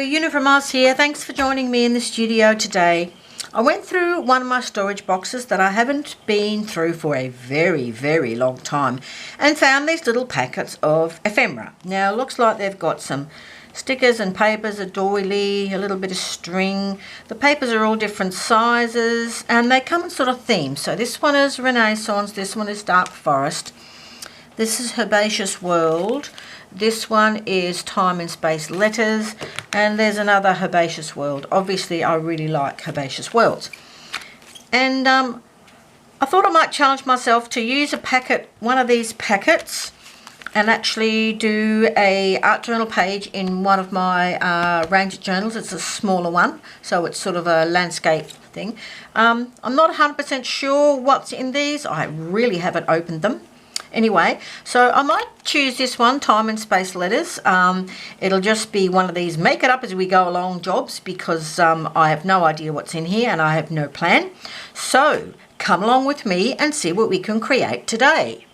Uniform Oz here. Thanks for joining me in the studio today. I went through one of my storage boxes that I haven't been through for a very long time and found these little packets of ephemera. Now it looks like they've got some stickers and papers, a doily, a little bit of string. The papers are all different sizes and they come in sort of themes. So this one is Renaissance, this one is Dark Forest, this is Herbaceous World, this one is Time and Space Letters, and there's another Herbaceous World. Obviously I really like Herbaceous Worlds. And I thought I might challenge myself to use one of these packets and actually do a art journal page in one of my range of journals. It's a smaller one, so it's sort of a landscape thing. I'm not 100% sure what's in these. I really haven't opened them. Anyway, so I might choose this one, Time and Space Letters. It'll just be one of these make it up as we go along jobs because I have no idea what's in here and I have no plan. So come along with me and see what we can create today.